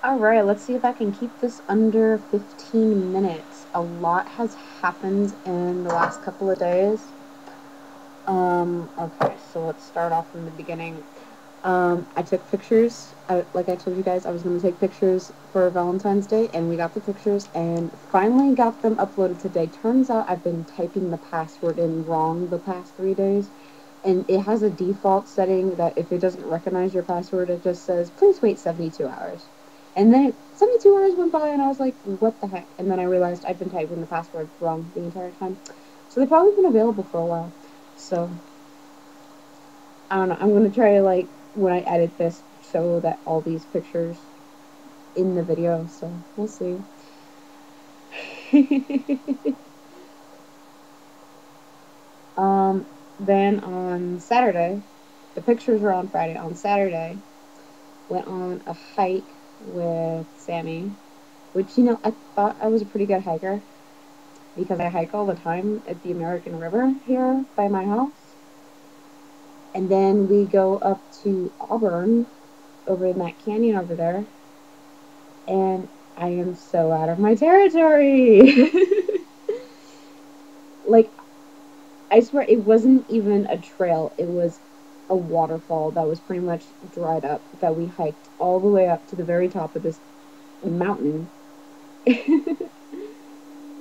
Alright, let's see if I can keep this under 15 minutes. A lot has happened in the last couple of days. Okay, so let's start off from the beginning. I took pictures. Like I told you guys, I was going to take pictures for Valentine's Day, and we got the pictures, and finally got them uploaded today. Turns out I've been typing the password in wrong the past 3 days, and it has a default setting that if it doesn't recognize your password, it just says, please wait 72 hours. And then 72 hours went by, and I was like, what the heck? And then I realized I'd been typing the password wrong the entire time. So they've probably been available for a while. So I don't know. I'm gonna try to, like, when I edit this, show that all these pictures in the video. So we'll see. um. Then on Saturday, the pictures were on Friday. On Saturday, went on a hike with Sammy, which, I thought I was a pretty good hiker because I hike all the time at the American River here by my house. And then we go up to Auburn over in that canyon over there, and I am so out of my territory. Like, I swear it wasn't even a trail, it was a waterfall that was pretty much dried up that we hiked all the way up to the very top of this mountain.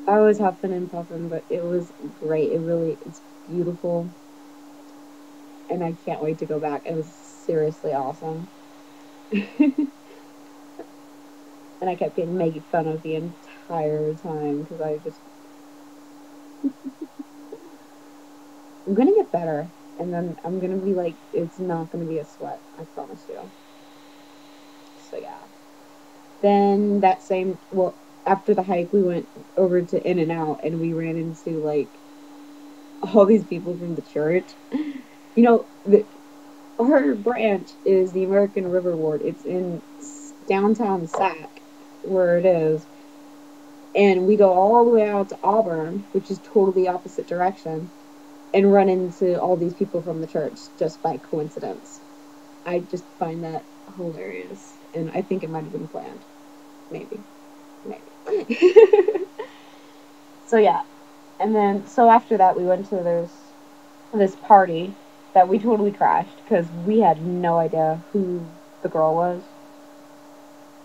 I was huffing and puffing, but it was great. It's beautiful, and I can't wait to go back. It was seriously awesome. And I kept getting made fun of the entire time because I'm gonna get better, and then I'm gonna be like, it's not gonna be a sweat. I promise you. So yeah. Then after the hike, we went over to In and Out, and we ran into like all these people from the church. You know, our branch is the American River Ward. It's in downtown Sac, where it is, and we go all the way out to Auburn, which is totally opposite direction, and run into all these people from the church just by coincidence. I just find that hilarious, and I think it might have been planned. Maybe. Maybe. So yeah. And then, so after that, we went to this party that we totally crashed because we had no idea who the girl was.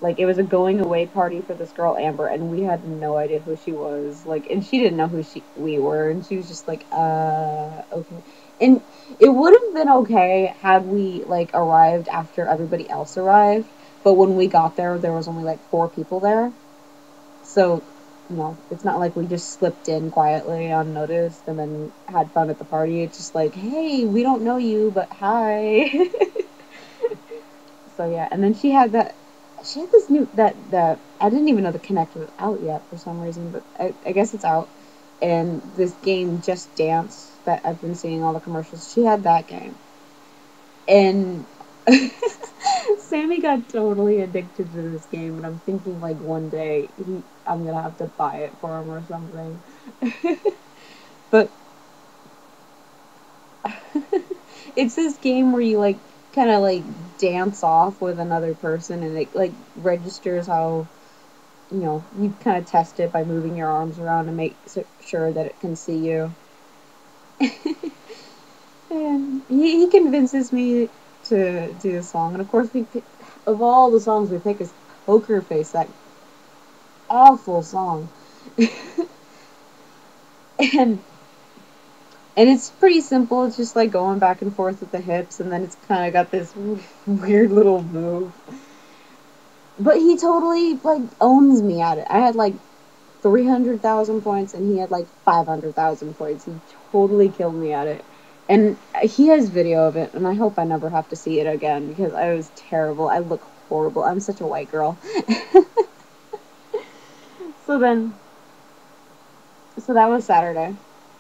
Like, it was a going away party for this girl, Amber, and we had no idea who she was. Like, and she didn't know who we were, and she was just like, okay. And it would have been okay had we, like, arrived after everybody else arrived, but when we got there, there was only, like, 4 people there. So, it's not like we just slipped in quietly unnoticed and then had fun at the party. It's just like, hey, we don't know you, but hi. So yeah, and then she had this new that I didn't even know the Connect was out yet for some reason, but I guess it's out. And this game, Just Dance, that I've been seeing all the commercials. She had that game, and Sammy got totally addicted to this game. And I'm thinking, like, one day I'm gonna have to buy it for him or something. But it's this game where you, like, kind of like dance off with another person, and it, like, registers how, you kind of test it by moving your arms around to make sure that it can see you. And he convinces me to do a song, and of course of all the songs we pick is Poker Face, that awful song. and And it's pretty simple. It's just like going back and forth with the hips, and then it's kind of got this weird little move. But he totally, like, owns me at it. I had like 300,000 points, and he had like 500,000 points. He totally killed me at it. And he has video of it, and I hope I never have to see it again because I was terrible. I look horrible. I'm such a white girl. So then, so that was Saturday.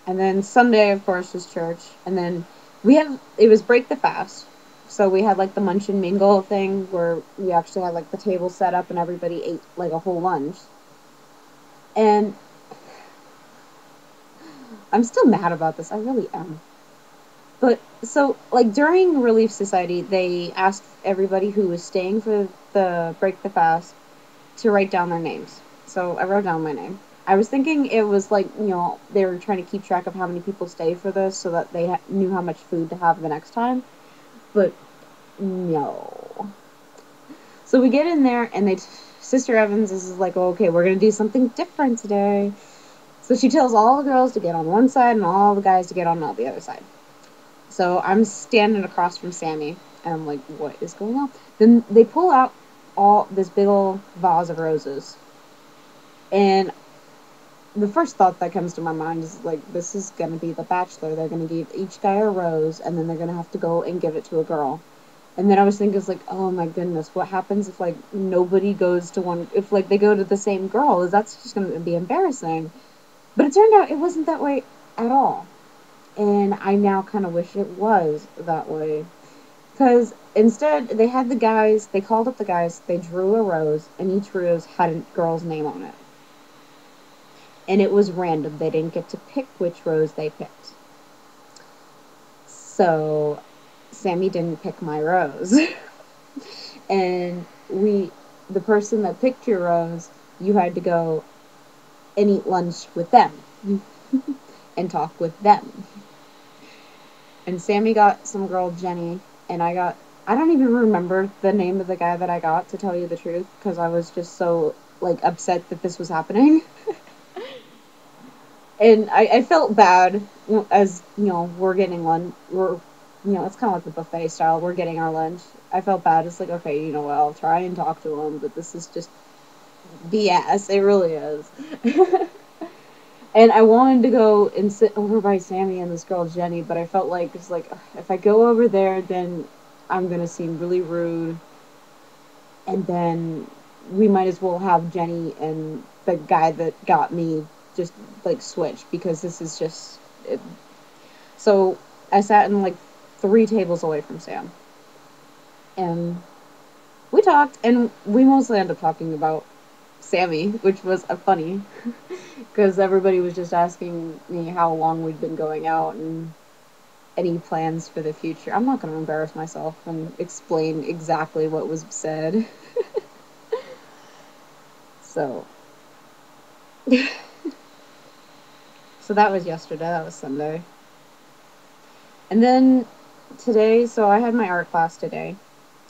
And then Sunday, of course, was church. And then it was break the fast. So we had, like, the munch and mingle thing where we actually had, like, the table set up and everybody ate, like, a whole lunch. And I'm still mad about this. I really am. But, so, like, during Relief Society, they asked everybody who was staying for the break the fast to write down their names. So I wrote down my name. I was thinking it was like, they were trying to keep track of how many people stay for this so that they knew how much food to have the next time. But no. So we get in there, and Sister Evans is like, oh, okay, we're going to do something different today. So she tells all the girls to get on one side and all the guys to get on the other side. So I'm standing across from Sammy, and I'm like, what is going on? Then they pull out all this big old vase of roses. And the first thought that comes to my mind is, like, this is going to be The Bachelor. They're going to give each guy a rose, and then they're going to have to go and give it to a girl. And then I was thinking, like, oh my goodness, what happens if, like, nobody goes to one, if, like, they go to the same girl? That's just going to be embarrassing. But it turned out it wasn't that way at all. And I now kind of wish it was that way. Because instead, they had the guys, they called up the guys, they drew a rose, and each rose had a girl's name on it. And it was random. They didn't get to pick which rose they picked. So Sammy didn't pick my rose. And the person that picked your rose, you had to go and eat lunch with them and talk with them. And Sammy got some girl, Jenny, and I don't even remember the name of the guy that I got, to tell you the truth, because I was just so, like, upset that this was happening. And I felt bad, as, we're getting lunch, it's kind of like the buffet style, we're getting our lunch. I felt bad. It's like, okay, you know what, I'll try and talk to him, but this is just BS. It really is. And I wanted to go and sit over by Sammy and this girl Jenny, but I felt like, it's like, if I go over there, then I'm gonna seem really rude, and then we might as well have Jenny and the guy that got me just, like, switch, because this is just it. So I sat in, like, 3 tables away from Sam, and we talked, and we mostly ended up talking about Sammy, which was funny, because everybody was just asking me how long we'd been going out and any plans for the future. I'm not going to embarrass myself and explain exactly what was said. So, so that was yesterday, that was Sunday. And then today, so I had my art class today.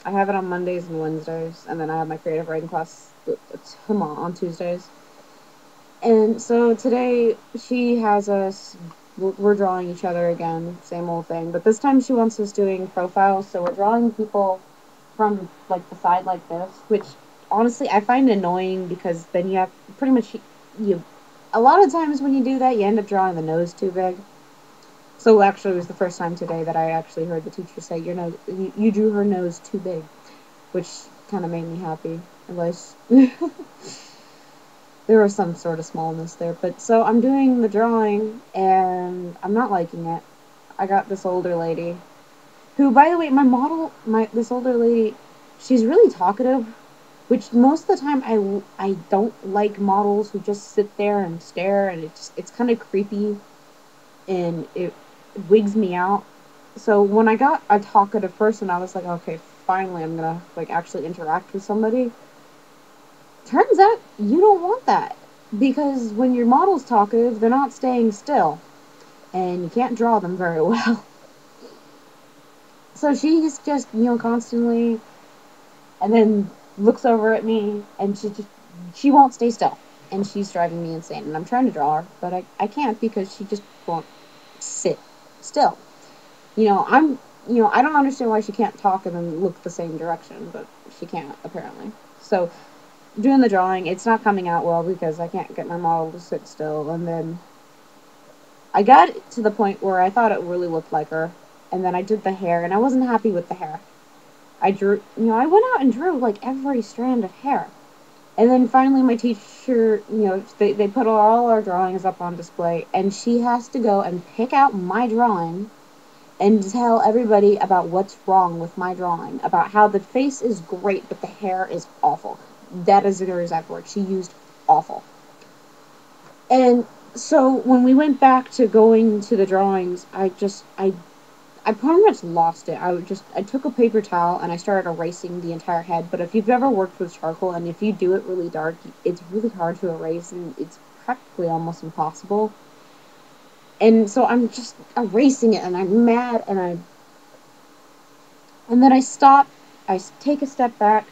I have it on Mondays and Wednesdays, and then I have my creative writing class tomorrow on Tuesdays. And so today she has us, we're drawing each other again, same old thing, but this time she wants us doing profiles, so we're drawing people from, like, the side like this, which honestly I find annoying, because then you have pretty much, a lot of times when you do that, you end up drawing the nose too big. So actually it was the first time today that I actually heard the teacher say, your nose, you drew her nose too big, which kind of made me happy, unless there was some sort of smallness there. But so I'm doing the drawing, and I'm not liking it. I got this older lady, who, by the way, this older lady, she's really talkative, which most of the time I don't like models who just sit there and stare, and it's kind of creepy, and it wigs me out. So when I got a talkative person, I was like, okay, finally I'm gonna, like, actually interact with somebody. Turns out you don't want that, because when your model's talkative, they're not staying still, and you can't draw them very well. So she's just, constantly, and then looks over at me, and she won't stay still, and she's driving me insane, and I'm trying to draw her, but I can't, because she just won't sit still. I don't understand why she can't talk and then look the same direction, but she can't, apparently. So, doing the drawing, it's not coming out well, because I can't get my model to sit still, and then I got to the point where I thought it really looked like her, and then I did the hair, and I wasn't happy with the hair. I went out and drew, like, every strand of hair. And then finally my teacher, they put all our drawings up on display, and she has to go and pick out my drawing and tell everybody about what's wrong with my drawing, about how the face is great, but the hair is awful. That is her exact word. She used awful. And so when we went back to going to the drawings, I I pretty much lost it. I took a paper towel and I started erasing the entire head. But if you've ever worked with charcoal and if you do it really dark, it's really hard to erase and it's practically almost impossible. And so I'm just erasing it and I'm mad and then I stop. I take a step back.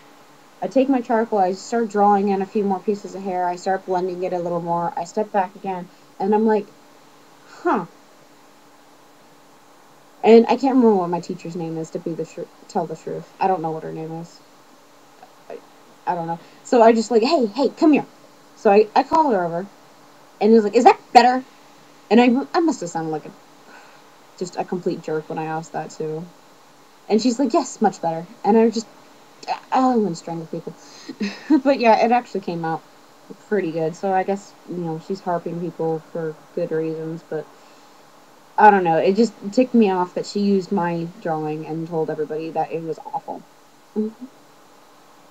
I take my charcoal. I start drawing in a few more pieces of hair. I start blending it a little more. I step back again and I'm like, huh. And I can't remember what my teacher's name is to be tell the truth. I don't know what her name is. I, I don't know. So I just like, hey, come here. So I call her over, and he was like, is that better? And I must have sounded like just a complete jerk when I asked that too. And she's like, yes, much better. And I want to strangle people. But yeah, it actually came out pretty good. So I guess, she's harping people for good reasons, but I don't know. It just ticked me off that she used my drawing and told everybody that it was awful. Mm-hmm.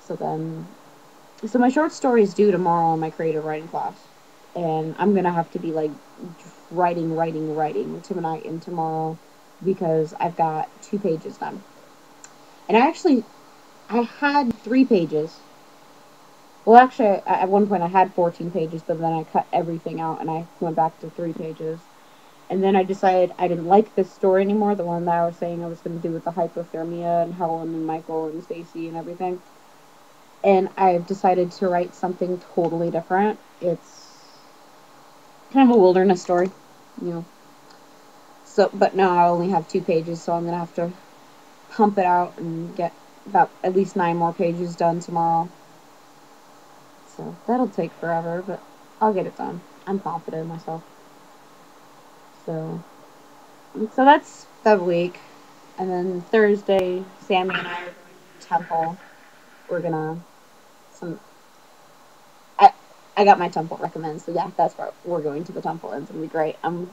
So then, so my short story is due tomorrow in my creative writing class, and I'm gonna have to be like writing tonight and tomorrow because I've got 2 pages done. And I had 3 pages. Well, actually, at one point I had 14 pages, but then I cut everything out and I went back to 3 pages. And then I decided I didn't like this story anymore, the one that I was saying I was going to do with the hypothermia and Helen and Michael and Stacy and everything. And I've decided to write something totally different. It's kind of a wilderness story, you know. So, but now I only have 2 pages, so I'm going to have to pump it out and get about at least 9 more pages done tomorrow. So that'll take forever, but I'll get it done. I'm confident in myself. So that's that week. And then Thursday, Sammy and I are going to temple. We're gonna some. I I got my temple recommends, so yeah, that's where we're going to the temple, and it's gonna be great. I'm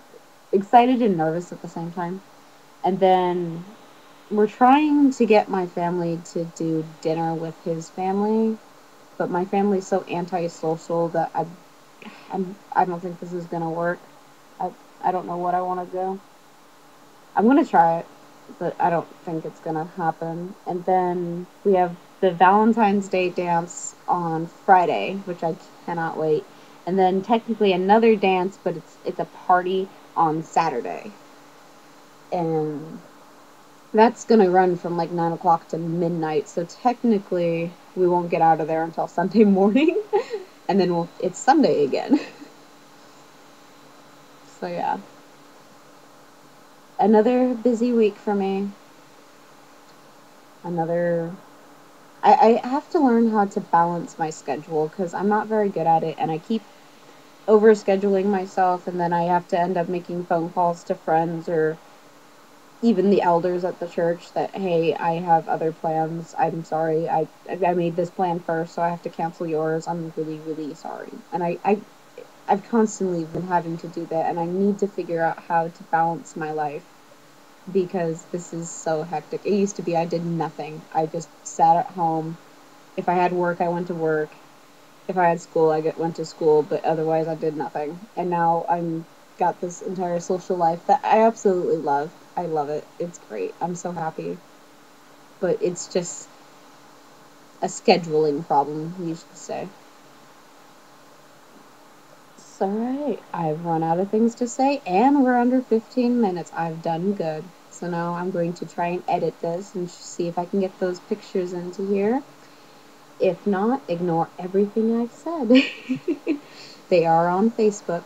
excited and nervous at the same time. And then we're trying to get my family to do dinner with his family, but my family's so antisocial that I don't think this is gonna work. I I don't know what I want to do. I'm gonna try it, but I don't think it's gonna happen. And then we have the Valentine's Day dance on Friday, which I cannot wait. And then technically another dance, but it's a party on Saturday, and that's gonna run from like 9 o'clock to midnight. So technically we won't get out of there until Sunday morning, and then it's Sunday again. So yeah, another busy week for me. Another I have to learn how to balance my schedule because I'm not very good at it, and I keep overscheduling myself, and then I have to end up making phone calls to friends or even the elders at the church that, hey, I have other plans. I'm sorry. I made this plan first, so I have to cancel yours. I'm really, really sorry. And I've constantly been having to do that, and I need to figure out how to balance my life because this is so hectic. It used to be I did nothing. I just sat at home. If I had work, I went to work. If I had school, went to school, but otherwise I did nothing. And now I'm got this entire social life that I absolutely love. I love it. It's great. I'm so happy. But it's just a scheduling problem, you should say. So, alright, I've run out of things to say, and we're under 15 minutes. I've done good. So now I'm going to try and edit this and see if I can get those pictures into here. If not, ignore everything I've said. They are on Facebook.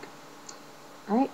Alright,